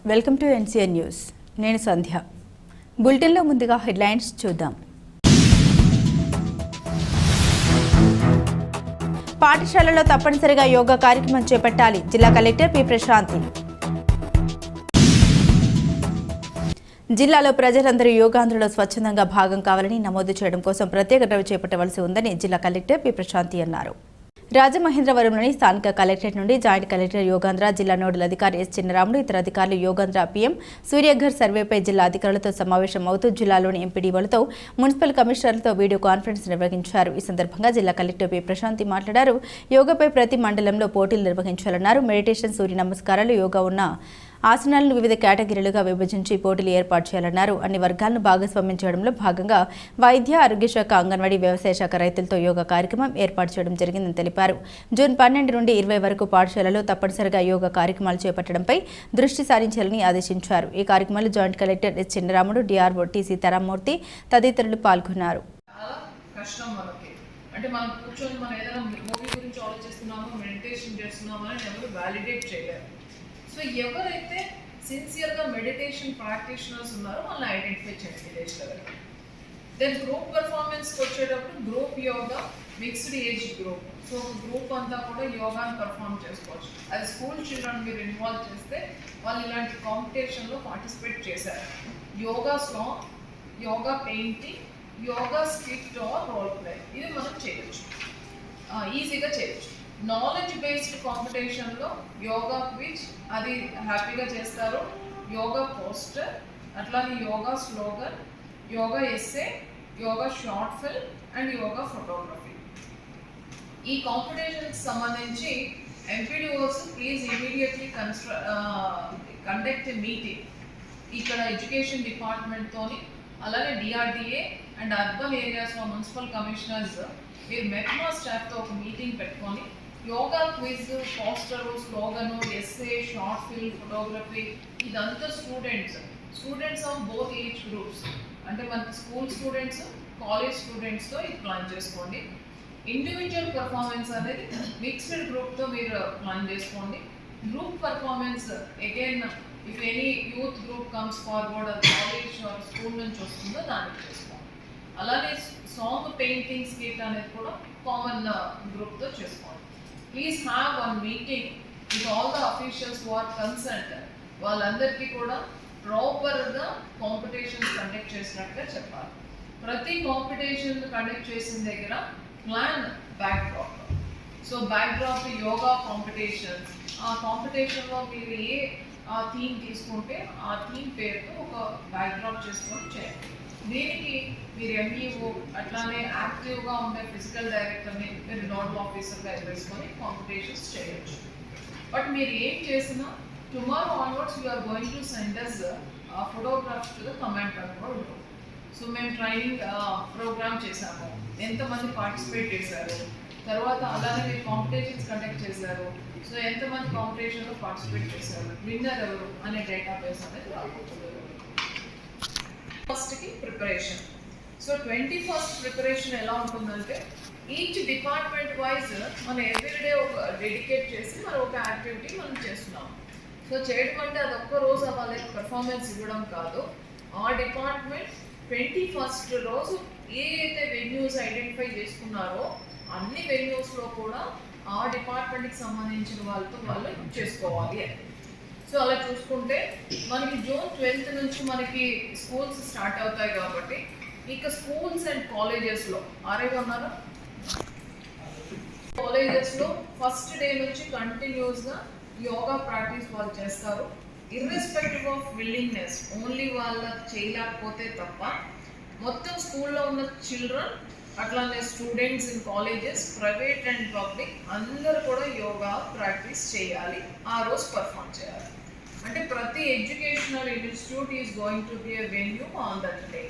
Welcome to NCN news. నేను సంధ్య. బులెటిన్లో ముందుగా హెడ్లైన్స్ చూద్దాం. పాఠశాలలో తప్పనిసరిగా యోగా కార్యక్రమం చేపట్టాలి. జిల్లా కలెక్టర్ పి ప్రశాంతి. జిల్లాలో ప్రజలందరూ యోగాంధ్రలో స్వచ్ఛందంగా భాగం కావాలని నమోదు చేయడం కోసం ప్రత్యేక డ్రైవ్ చేపట్టవలసి ఉందని జిల్లా కలెక్టర్ పి ప్రశాంతి అన్నారు. రాజమహేంద్రవరంలోని స్థానిక కలెక్టరేట్ నుండి జాయింట్ కలెక్టర్ యోగాంధ్ర, జిల్లా నోడల్ అధికారి ఎస్ చిన్నరాముడు, ఇతర అధికారులు యోగాంధ్ర పీఎం సూర్యఘర్ సర్వేపై జిల్లా అధికారులతో సమావేశం అవుతూ జిల్లాలోని ఎంపీడీఓలతో, మున్సిపల్ కమిషనర్లతో వీడియో కాన్ఫరెన్స్ నిర్వహించారు. ఈ సందర్భంగా జిల్లా కలెక్టర్ పి ప్రశాంతి మాట్లాడారు. యోగాపై ప్రతి మండలంలో పోటీలు నిర్వహించాలన్నారు. మెడిటేషన్, సూర్య నమస్కారాలు, యోగా ఉన్న ఆసనాలను వివిధ కేటగిరీలుగా విభజించి పోటీలు ఏర్పాటు చేయాలన్నారు. అన్ని వర్గాలను భాగస్వామ్యం చేయడంలో భాగంగా వైద్య, ఆరోగ్య శాఖ, అంగన్వాడీ, వ్యవసాయ శాఖ రైతులతో యోగా కార్యక్రమం ఏర్పాటు చేయడం జరిగిందని తెలిపారు. జూన్ 12 నుండి 20 వరకు పాఠశాలలో తప్పనిసరిగా యోగా కార్యక్రమాలు చేపట్టడంపై దృష్టి సారించాలని ఆదేశించారు. ఈ కార్యక్రమంలో joint collector S Chinnaramudu, DRO T Sitaramurthy తదితరులు పాల్గొన్నారు. అంటే మనం కూర్చొని మనం ఏదైనా మూవీ గురించి ఆలోచిస్తున్నామో, మెడిటేషన్ చేస్తున్నామో అని ఎవరు వ్యాలిడేట్ చేయలేరు. సో ఎవరైతే సిన్సియర్గా మెడిటేషన్ ప్రాక్టీషనర్స్ ఉన్నారో వాళ్ళని ఐడెంటిఫై చేయండి విలేజ్ లెవెల్. దెన్ గ్రూప్ పర్ఫార్మెన్స్కి వచ్చేటప్పుడు group yoga, mixed age group. So group అంతా కూడా యోగాని పర్ఫామ్ చేసుకోవచ్చు. అది స్కూల్ చిల్డ్రన్ మీరు ఇన్వాల్వ్ చేస్తే వాళ్ళు ఇలాంటి కాంపిటీషన్లో పార్టిసిపేట్ చేశారు. Yoga song, yoga painting, yoga skit or role play, ఇది మనం చేయొచ్చు, ఈజీగా చేయొచ్చు. నాలెడ్జ్ బేస్డ్ కాంపిటీషన్లో యోగా క్విజ్ అది హ్యాపీగా చేస్తారు. యోగా పోస్టర్, అట్లానే yoga slogan, yoga essay, yoga short film and yoga photography. ఈ కాంపిటీషన్కి సంబంధించి MPDOs please immediately conduct meeting ఇక్కడ ఎడ్యుకేషన్ డిపార్ట్మెంట్తోని, అలానే డిఆర్డిఏ అండ్ అర్బన్ ఏరియాస్లో మున్సిపల్ కమిషనర్స్ మీరు మెట్రో స్టాఫ్తో ఒక మీటింగ్ పెట్టుకొని yoga quiz, poster, slogan, essay, short film, photography ఇదంతా students of both age groups, అంటే మనకి స్కూల్ స్టూడెంట్స్, కాలేజ్ స్టూడెంట్స్తో ఇది ప్లాన్ చేసుకోండి. ఇండివిజువల్ పర్ఫార్మెన్స్ అనేది మిక్స్డ్ గ్రూప్తో మీరు ప్లాన్ చేసుకోండి. Group performance again if any youth group comes forward, అది కాలేజ్ స్కూల్ నుంచి వస్తుందో దానికి చేసుకోండి. అలానే సాంగ్, పెయింటింగ్, స్కిట్ అనేది కూడా కామన్ గ్రూప్తో చేసుకోండి. Please have one meeting with all the officials who are concerned. వాళ్ళందరికీ కూడా ప్రాపర్గా కాంపిటీషన్స్ కండక్ట్ చేసినట్టుగా చెప్పాలి. ప్రతి కాంపిటీషన్ కండక్ట్ చేసిన దగ్గర plan backdrop. So backdrop yoga competitions, ఆ కాంపిటీషన్లో మీరు ఏ థీమ్ తీసుకుంటే ఆ థీమ్ పేరుతో ఒక బ్యాక్డ్రాప్ చేసుకొని చేయండి. దీనికి మీరు ఎంఈఓ అట్లానే యాక్టివ్గా ఉండే ఫిజికల్ డైరెక్టర్ని మీరు నోడల్ ఆఫీసర్గా వేసుకొని కాంపిటీషన్స్ చేయొచ్చు. బట్ మీరు ఏం చేసినా tomorrow onwards you are going to send us photographs to the command control room. So మేము ట్రైనింగ్ ప్రోగ్రామ్ చేశాము, ఎంతమంది పార్టిసిపేట్ చేశారు, తర్వాత అలానే మీరు కాంపిటీషన్స్ కండక్ట్ చేశారు, సో ఎంతమంది కాంపిటీషన్లో పార్టిసిపేట్ చేశారు, విన్నర్ ఎవరు అనే డేటాబేస్ అనేది రాబోతుంది. ఫస్ట్కి ప్రిపరేషన్. సో 21st ప్రిపరేషన్ ఎలా ఉంటుందంటే ఈచ్ డిపార్ట్మెంట్ వైజ్ మనం ఎవ్రీడే ఒక డెడికేట్ చేసి మనం ఒక యాక్టివిటీ మనం చేస్తున్నాం. సో చేయడం అంటే అది ఒక్క రోజు వాళ్ళకి పర్ఫార్మెన్స్ ఇవ్వడం కాదు. ఆ డిపార్ట్మెంట్ 21st రోజు ఏ అయితే వెన్యూస్ ఐడెంటిఫై చేసుకున్నారో అన్ని వెన్యూస్లో కూడా ఆ డిపార్ట్మెంట్కి సంబంధించిన వాళ్ళతో వాళ్ళు చేసుకోవాలి అని. సో అలా చూసుకుంటే మనకి జూన్ 12 నుంచి మనకి స్కూల్స్ స్టార్ట్ అవుతాయి కాబట్టి ఇక స్కూల్స్ అండ్ కాలేజెస్లో ఉన్నారా, కాలేజెస్లో ఫస్ట్ డే నుంచి కంటిన్యూస్గా యోగా ప్రాక్టీస్ వాళ్ళు చేస్తారు. ఇర్రెస్పెక్టివ్ ఆఫ్ విల్లింగ్నెస్, ఓన్లీ వాళ్ళ చేయలేకపోతే తప్ప మొత్తం స్కూల్లో ఉన్న చిల్డ్రన్ అట్లానే students in colleges, private and public అందరూ కూడా యోగా ప్రాక్టీస్ చేయాలి, ఆ రోజు పర్ఫామ్ చేయాలి. అంటే ప్రతి educational institute is going to be a venue on that day.